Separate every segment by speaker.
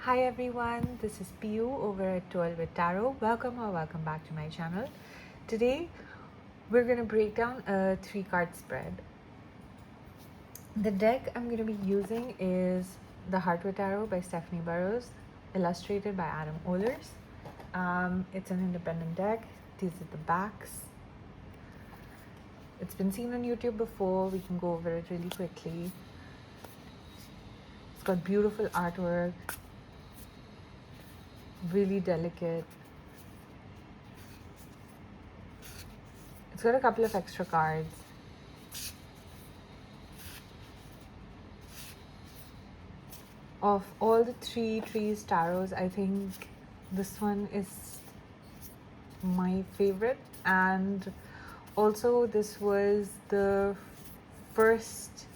Speaker 1: Hi everyone, this is Piyu over at 12 with Tarot. Welcome back to my channel. Today we're going to break down a 3-card spread. The deck I'm going to be using is the Heartwood Tarot by Stephanie Burrows, illustrated by Adam Ohlers. It's an independent deck. These are the backs. It's been seen on YouTube before. We can go over it really quickly. It's got beautiful artwork, really delicate. It's got a couple of extra cards. Of all the 3 trees tarots, I think this one is my favorite, and also this was the first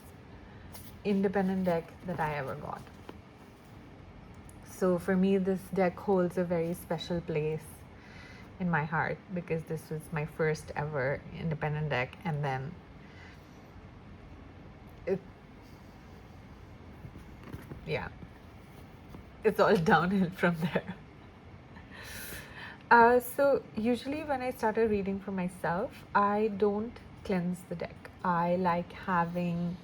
Speaker 1: independent deck that I ever got. So for me, this deck holds a very special place in my heart because this was my first ever independent deck, and then it's all downhill from there. So usually when I started reading for myself, I don't cleanse the deck. I like having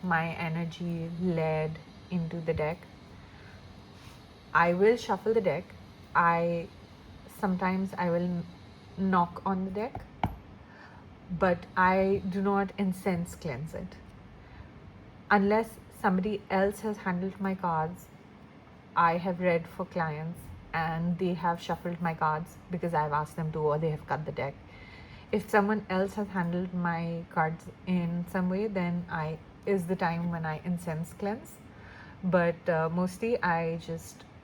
Speaker 1: my energy led into the deck. I will shuffle the deck. Sometimes I will knock on the deck, but I do not incense cleanse it. Unless somebody else has handled my cards, I have read for clients and they have shuffled my cards because I've asked them to, or they have cut the deck. If someone else has handled my cards in some way, then is the time when I incense cleanse. But mostly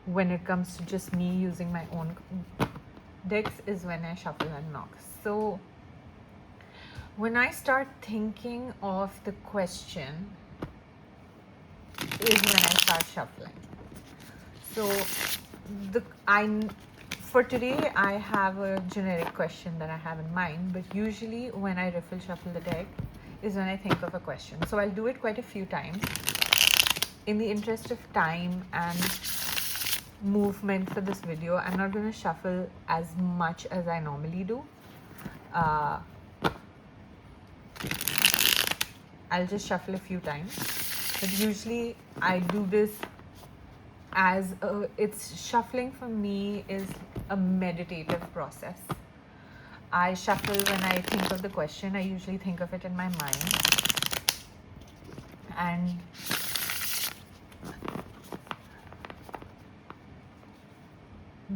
Speaker 1: when it comes to just me using my own decks is when I shuffle and knock. So when I start thinking of the question is when I start shuffling. So for today, I have a generic question that I have in mind, but usually when I riffle shuffle the deck is when I think of a question. So I'll do it quite a few times. In the interest of time and movement for this video, I'm not going to shuffle as much as I normally do. I'll just shuffle a few times, but usually I do this it's shuffling for me is a meditative process. I shuffle when I think of the question. I usually think of it in my mind, and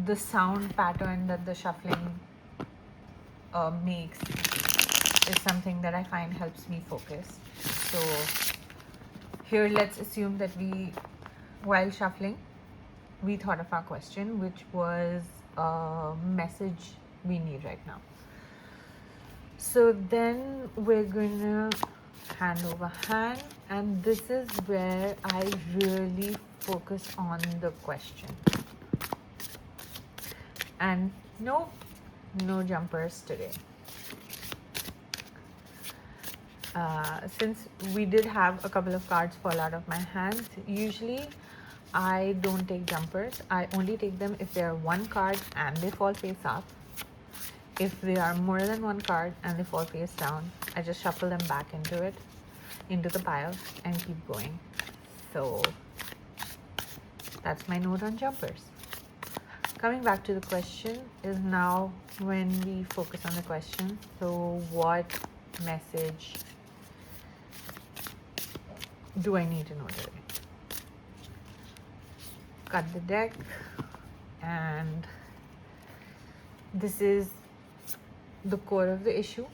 Speaker 1: the sound pattern that the shuffling makes is something that I find helps me focus. So here, let's assume that while shuffling, we thought of our question, which was a message we need right now. So then we're going to hand over hand, and this is where I really focus on the question. And no jumpers today. Since we did have a couple of cards fall out of my hands, usually I don't take jumpers. I only take them if they are one card and they fall face up. If they are more than one card and they fall face down, I just shuffle them back into the pile and keep going. So that's my note on jumpers. Coming back to the question is now when we focus on the question. So what message do I need to know today? Cut the deck, and this is the core of the issue,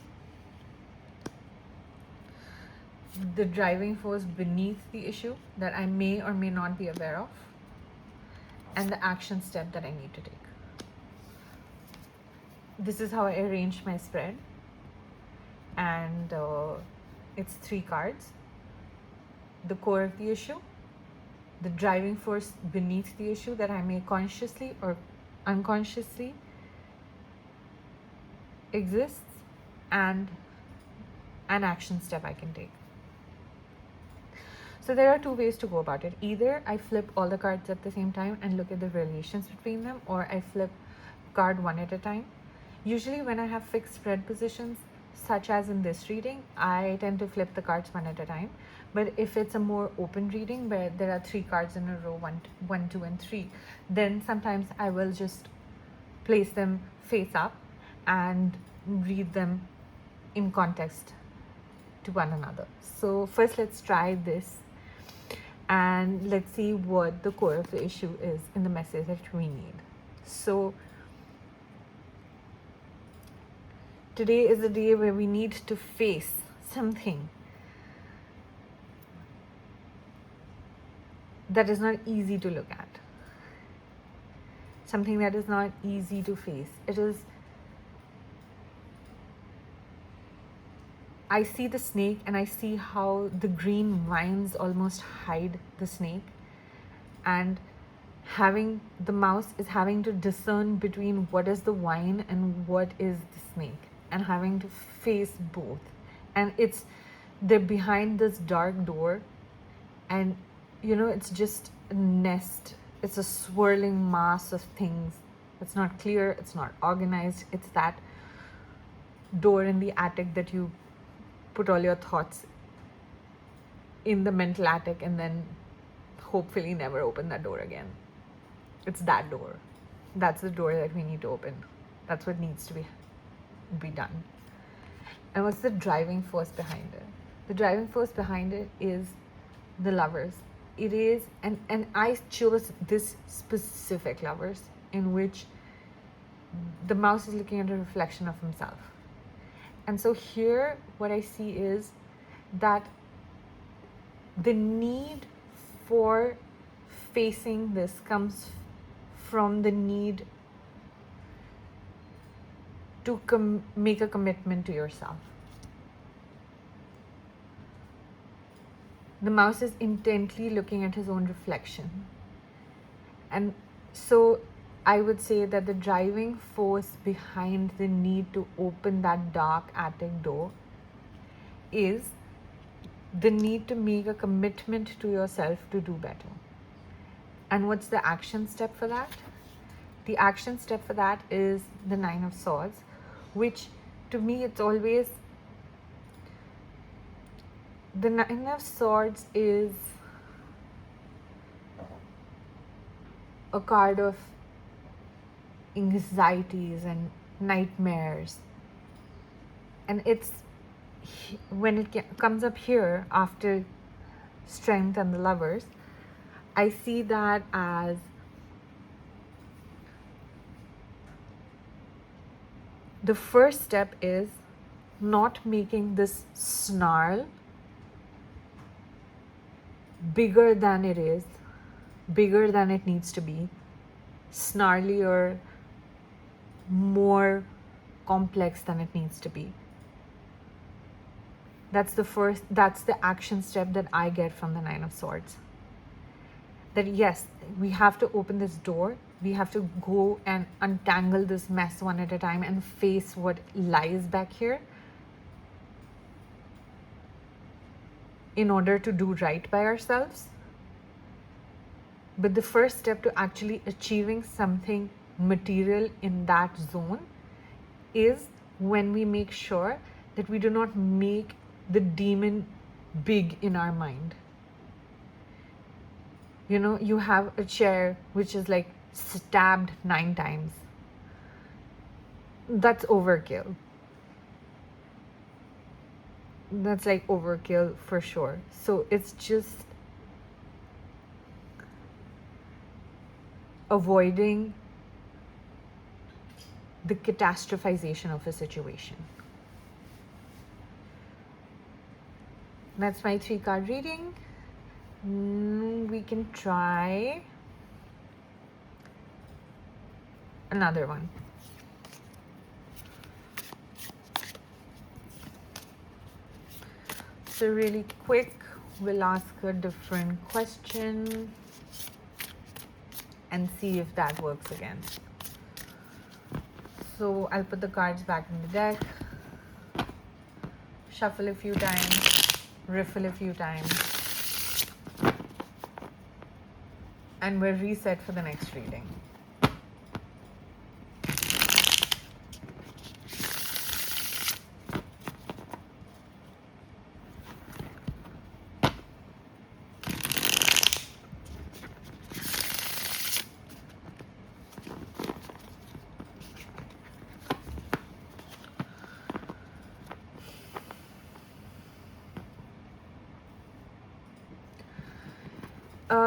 Speaker 1: the driving force beneath the issue that I may or may not be aware of, and the action step that I need to take. This is how I arranged my spread, and it's 3 cards: the core of the issue, the driving force beneath the issue that I may consciously or unconsciously exists, and an action step I can take. So there are two ways to go about it. Either I flip all the cards at the same time and look at the relations between them, or I flip card one at a time. Usually when I have fixed spread positions, such as in this reading, I tend to flip the cards one at a time. But if it's a more open reading where there are 3 cards in a row, one, 2, and 3, then sometimes I will just place them face up and read them in context to one another. So first let's try this and let's see what the core of the issue is in the message that we need. So today is a day where we need to face something that is not easy to look at, something that is not easy to face. I see the snake and I see how the green vines almost hide the snake, and the mouse is having to discern between what is the vine and what is the snake, and having to face both. And they're behind this dark door, and it's just a nest. It's a swirling mass of things. It's not clear, it's not organized. It's that door in the attic that you put all your thoughts in the mental attic and then hopefully never open that door again. It's that door. That's the door that we need to open. That's what needs to be done. And what's the driving force behind it? The driving force behind it is the Lovers. It is, and I chose this specific Lovers, in which the mouse is looking at a reflection of himself. And so here what I see is that the need for facing this comes from the need to make a commitment to yourself. The mouse is intently looking at his own reflection. And so I would say that the driving force behind the need to open that dark attic door is the need to make a commitment to yourself to do better. And what's the action step for that? The action step for that is the 9 of Swords, which to me it's always, the 9 of Swords is a card of anxieties and nightmares, and it's when it comes up here after Strength and the Lovers, I see that as the first step is not making this snarl bigger than it is, bigger than it needs to be, snarlier, more complex than it needs to be. That's the action step that I get from the 9 of Swords. That yes, we have to open this door, we have to go and untangle this mess one at a time and face what lies back here in order to do right by ourselves. But the first step to actually achieving something material in that zone is when we make sure that we do not make the demon big in our mind. You have a chair which is like stabbed 9 times. That's overkill. That's like overkill for sure. So it's just avoiding the catastrophization of a situation. That's my 3-card reading. We can try another one. So really quick, we'll ask a different question and see if that works again. So I'll put the cards back in the deck, shuffle a few times, riffle a few times, and we're reset for the next reading.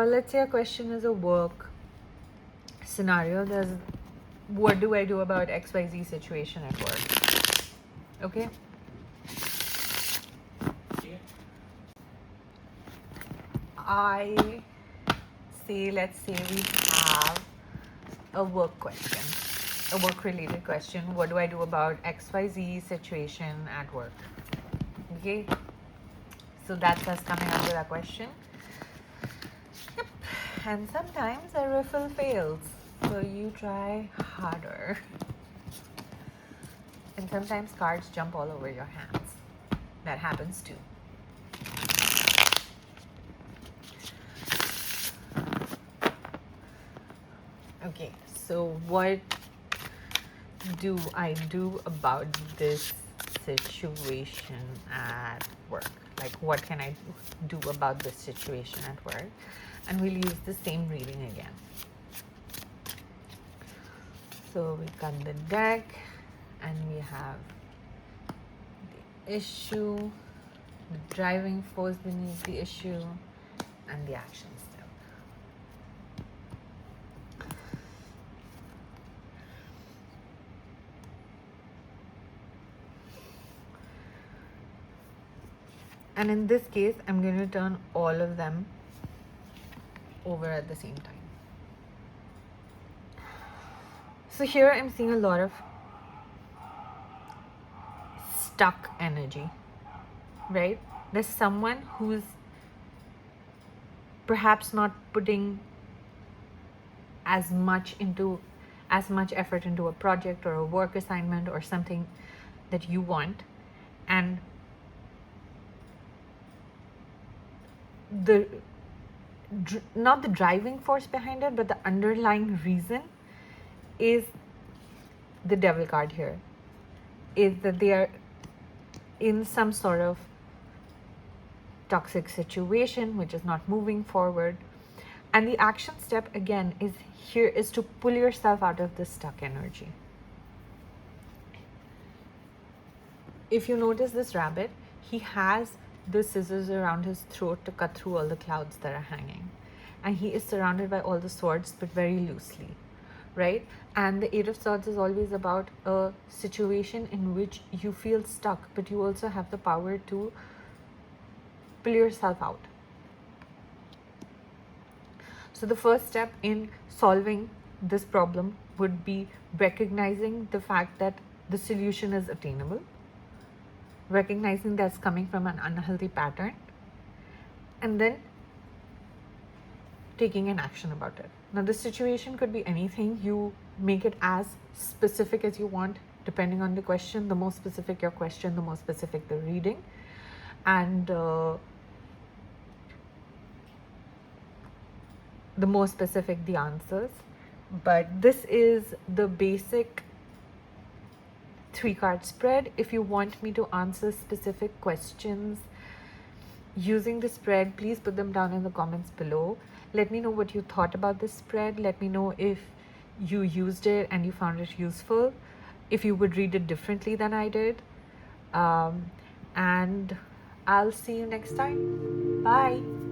Speaker 1: Let's say a question is a work scenario. There's, what do I do about XYZ situation at work? Okay. Let's say we have a work question, a work related question. What do I do about XYZ situation at work? Okay. So that's us coming up with a question. Yep. And sometimes a riffle fails. So you try harder. And sometimes cards jump all over your hands. That happens too. Okay, so what do I do about this situation at work? Like, what can I do about this situation at work? And we'll use the same reading again. So we cut the deck and we have the issue, the driving force beneath the issue, and the action step. And in this case, I'm going to turn all of them over at the same time. So here I'm seeing a lot of stuck energy, right? There's someone who's perhaps not putting as much effort into a project or a work assignment or something that you want, and not the driving force behind it, but the underlying reason is the devil card here, is that they are in some sort of toxic situation which is not moving forward. And the action step again is to pull yourself out of this stuck energy. If you notice this rabbit, he has the scissors around his throat to cut through all the clouds that are hanging. And he is surrounded by all the swords, but very loosely, right? And the Eight of Swords is always about a situation in which you feel stuck, but you also have the power to pull yourself out. So the first step in solving this problem would be recognizing the fact that the solution is attainable, recognizing that's coming from an unhealthy pattern, and then taking an action about it. Now, the situation could be anything. You make it as specific as you want, depending on the question. The more specific your question, the more specific the reading. And the more specific the answers. But this is the basic 3-card spread. If you want me to answer specific questions using the spread, please put them down in the comments below. Let me know what you thought about this spread. Let me know if you used it and you found it useful, if you would read it differently than I did. And I'll see you next time. Bye.